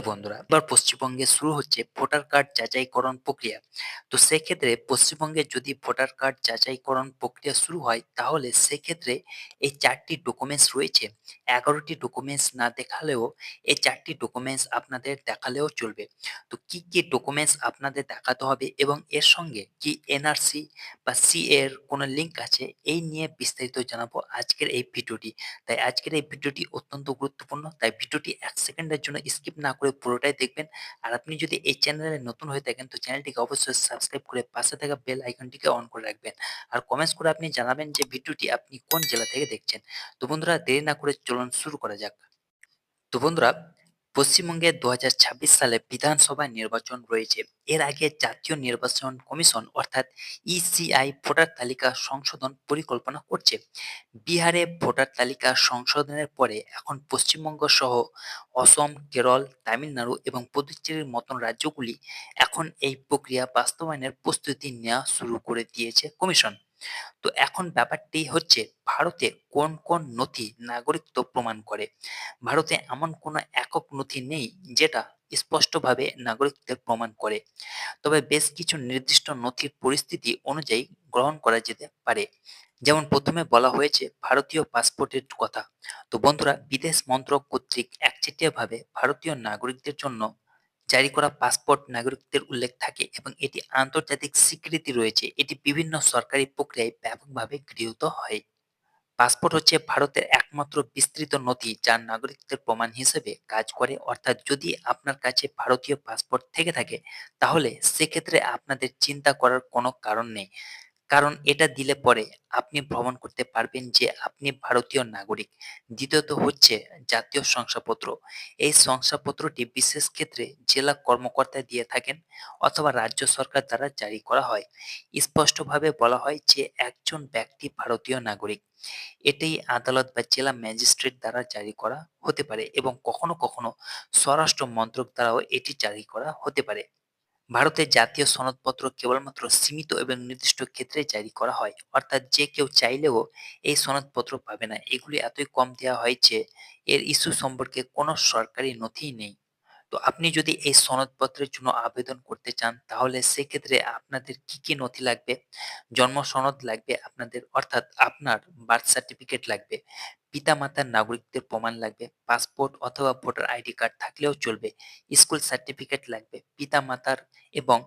বন্ধুরা, এবার পশ্চিমবঙ্গে শুরু হচ্ছে ভোটার কার্ড যাচাইকরণ প্রক্রিয়া। তো সেক্ষেত্রে পশ্চিমবঙ্গে যদি ভোটার কার্ড যাচাইকরণ প্রক্রিয়া শুরু হয়, তাহলে সেক্ষেত্রে এই ৪ টি ডকুমেন্টস রয়েছে। ১১ টি ডকুমেন্টস না দেখালেও এই ৪ টি ডকুমেন্টস আপনাদের দেখালেও চলবে। তো কি ডকুমেন্টস আপনাদের দেখাতে হবে এবং এর সঙ্গে কি এনআরসি বা সিএ এর কোনো লিঙ্ক আছে, এই নিয়ে বিস্তারিত জানাবো আজকের এই ভিডিওটি। তাই আজকের এই ভিডিওটি অত্যন্ত গুরুত্বপূর্ণ। তাই ভিডিওটি ১ সেকেন্ডের জন্য স্কিপ না করে পুরোটাই দেখবেন। আর আপনি যদি এই চ্যানেলে নতুন হয়ে থাকেন, তো চ্যানেলটিকে অবশ্যই সাবস্ক্রাইব করে পাশে থাকা বেল আইকনটিকে অন করে রাখবেন। আর কমেন্টস করে আপনি জানাবেন যে ভিডিওটি আপনি কোন জেলা থেকে দেখছেন। তো বন্ধুরা, দেরি না করে চলুন শুরু করা যাক। তো বন্ধুরা, পশ্চিমবঙ্গে ২০২৬ সালে বিধানসভা নির্বাচন রয়েছে। এর আগে জাতীয় নির্বাচন কমিশন অর্থাৎ ইসিআই ভোটার তালিকা সংশোধন পরিকল্পনা করছে। বিহারে ভোটার তালিকা সংশোধনের পরে এখন পশ্চিমবঙ্গ সহ অসম, কেরল, তামিলনাড়ু এবং পুদুচেরির মতন রাজ্যগুলি এখন এই প্রক্রিয়া বাস্তবায়নের প্রস্তুতি নেওয়া শুরু করে দিয়েছে কমিশন। তো এখন ব্যাপারটি হচ্ছে, ভারতে কোন কোন নথি নাগরিকত্ব প্রমাণ করে। ভারতে এমন কোনো একক নথি নেই যেটা স্পষ্টভাবে নাগরিকত্বের প্রমাণ করে, তবে বেশ কিছু নির্দিষ্ট নথির পরিস্থিতি অনুযায়ী গ্রহণ করা যেতে পারে। যেমন প্রথমে বলা হয়েছে ভারতীয় পাসপোর্টের কথা। তো বন্ধুরা, বিদেশ মন্ত্রক কর্তৃক একচেটিয়াভাবে ভারতীয় নাগরিকদের জন্য জারি করা পাসপোর্ট নাগরিকত্বের উল্লেখ থাকে এবং এটি আন্তর্জাতিক স্বীকৃতি রয়েছে। এটি বিভিন্ন সরকারি প্রক্রিয়ায় ব্যাপকভাবে গৃহীত হয়। পাসপোর্ট হচ্ছে ভারতের একমাত্র বিস্তৃত নথি যা নাগরিকত্বের প্রমাণ হিসেবে কাজ করে। অর্থাৎ যদি আপনার কাছে ভারতীয় পাসপোর্ট থেকে থাকে, তাহলে সেক্ষেত্রে আপনাদের চিন্তা করার কোনো কারণ নেই। কারণ এটা দিলে পরে আপনি ভ্রমণ করতে পারবেন যে আপনি ভারতীয় নাগরিক। দ্বিতীয়ত হচ্ছে জাতীয় শংসাপত্র। এই শংসাপত্রটি বিশেষ ক্ষেত্রে জেলা কর্মকর্তা দিয়ে থাকেন অথবা রাজ্য সরকার দ্বারা জারি করা হয়। স্পষ্টভাবে বলা হয় যে একজন ব্যক্তি ভারতীয় নাগরিক। এটি আদালত বা জেলা ম্যাজিস্ট্রেট দ্বারা জারি করা হতে পারে এবং কখনো কখনো স্বরাষ্ট্র মন্ত্রক দ্বারাও এটি জারি করা হতে পারে। ভারতের জাতীয় সনদপত্র কেবলমাত্র সীমিত এবং নির্দিষ্ট ক্ষেত্রে জারি করা হয়। অর্থাৎ যে কেউ চাইলেও এই সনদপত্র পাবে না। এগুলি এতই কম দেওয়া হয় যে এর ইস্যু সম্পর্কে কোনো সরকারি নথিই নেই। তো আপনি যদি এই সনদপত্রের জন্য আবেদন করতে চান, তাহলে সেক্ষেত্রে আপনাদের কি নথি লাগবে? জন্ম সনদ লাগবে আপনাদের, অর্থাৎ আপনার বার্থ সার্টিফিকেট লাগবে। পিতামাতার নাগরিকত্বের প্রমাণ লাগবে। পাসপোর্ট অথবা ভোটার আইডি কার্ড থাকলেও চলবে। স্কুল সার্টিফিকেট লাগবে। পিতামাতার এবং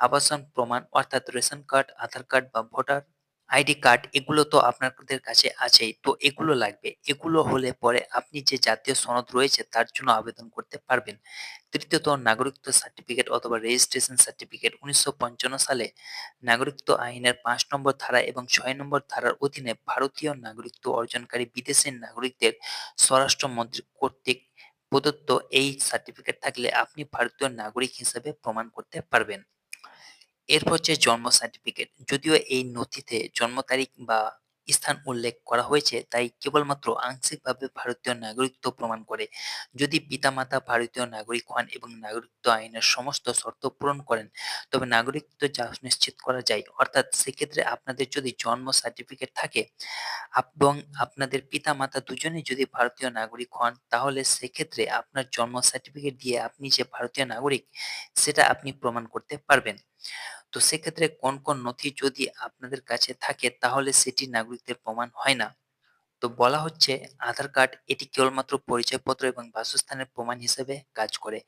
আবাসন প্রমাণ অর্থাৎ রেশন কার্ড, আধার কার্ড বা ভোটার আইডি কার্ড, এগুলো তো আপনাদের কাছে আছেই। তো এগুলো লাগবে। এগুলো হলে পরে আপনি যে জাতীয় সনদ রয়েছে তার জন্য আবেদন করতে পারবেন। তৃতীয়ত নাগরিকত্ব সার্টিফিকেট অথবা রেজিস্ট্রেশন সার্টিফিকেট। ১৯৫৫ সালে নাগরিকত্ব আইনের ৫ নম্বর ধারা এবং ৬ নম্বর ধারার অধীনে ভারতীয় নাগরিকত্ব অর্জনকারী বিদেশি নাগরিকদের স্বরাষ্ট্রমন্ত্রী কর্তৃক প্রদত্ত এই সার্টিফিকেট থাকলে আপনি ভারতীয় নাগরিক হিসেবে প্রমাণ করতে পারবেন। এরপর হচ্ছে জন্ম সার্টিফিকেট। যদিও এই নথিতে জন্ম তারিখ বা স্থান উল্লেখ করা হয়েছে, তাই কেবলমাত্র আংশিকভাবে ভারতীয় নাগরিকত্ব প্রমাণ করে। যদি পিতামাতা ভারতীয় নাগরিক হন এবং নাগরিকত্ব আইনের সমস্ত শর্ত পূরণ করেন, তবে নাগরিকত্ব যা নিশ্চিত করা যায়। অর্থাৎ সেক্ষেত্রে আপনাদের যদি জন্ম সার্টিফিকেট থাকে এবং আপনাদের পিতামাতা দুজনেই যদি ভারতীয় নাগরিক হন, তাহলে সেক্ষেত্রে আপনার জন্ম সার্টিফিকেট দিয়ে আপনি যে ভারতীয় নাগরিক, সেটা আপনি প্রমাণ করতে পারবেন। তো সেক্ষেত্রে কোন নথি যদি আপনাদের কাছে থাকে, তাহলে সেটি নাগরিকদের প্রমাণ হয় না। তো বলা হচ্ছে আধার কার্ড, এটি কেবলমাত্র পরিচয়পত্র এবং বাসস্থানের প্রমাণ হিসেবে কাজ করে।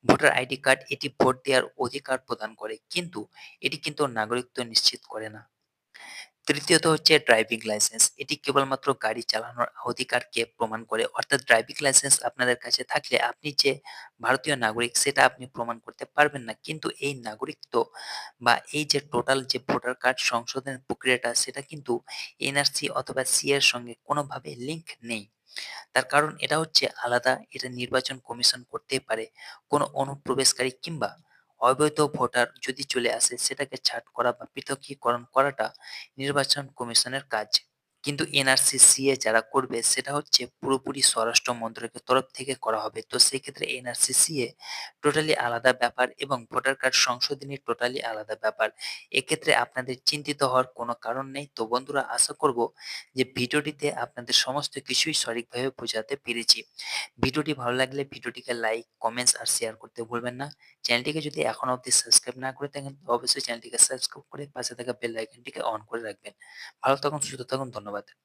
ভোটার আইডি কার্ড, এটি ভোট দেওয়ার অধিকার প্রদান করে, কিন্তু এটি কিন্তু নাগরিকত্ব নিশ্চিত করে না। তৃতীয়ত হচ্ছে ড্রাইভিং লাইসেন্স। এটি কেবলমাত্র গাড়ি চালানোর অধিকারকে প্রমাণ করে। অর্থাৎ ড্রাইভিং লাইসেন্স আপনাদের কাছে থাকলে আপনি যে ভারতীয় নাগরিক সেটা আপনি প্রমাণ করতে পারবেন না। কিন্তু এই নাগরিকত্ব বা এই যে টোটাল যে ভোটার কার্ড সংশোধনের প্রক্রিয়াটা, সেটা কিন্তু এনআরসি অথবা সি এর সঙ্গে কোনোভাবে লিঙ্ক নেই। তার কারণ এটা হচ্ছে আলাদা। এটা নির্বাচন কমিশন করতেই পারে। কোনো অনুপ্রবেশকারী কিংবা অবৈধ ভোটার যদি চলে আসে, সেটাকে ছাঁট করা বা পৃথকীকরণ করাটা নির্বাচন কমিশনের কাজ। কিন্তু এনআরসি, সিএ যারা করবে সেটা হচ্ছে পুরোপুরি স্বরাষ্ট্র মন্ত্রকের তরফ থেকে করা হবে। তো সেক্ষেত্রে এনআরসি, সিএ টোটালি আলাদা ব্যাপার এবং ভোটার কার্ড সংশোধনী টোটালি আলাদা ব্যাপার। এক্ষেত্রে আপনাদের চিন্তিত হওয়ার কোনো কারণ নেই। তো বন্ধুরা আশা করব যে ভিডিওটিতে আপনাদের সমস্ত কিছুই সঠিকভাবে বোঝাতে পেরেছি। ভিডিওটি ভালো লাগলে ভিডিওটিকে লাইক, কমেন্টস আর শেয়ার করতে ভুলবেন না। চ্যানেলটিকে যদি এখনো অবধি সাবস্ক্রাইব না করে থাকেন তো অবশ্যই চ্যানেলটিকে সাবস্ক্রাইব করে পাশে থাকা বেল আইকনটিকে অন করে রাখবেন। ভালো থাকুন, সুস্থ থাকুন। ধন্যবাদ।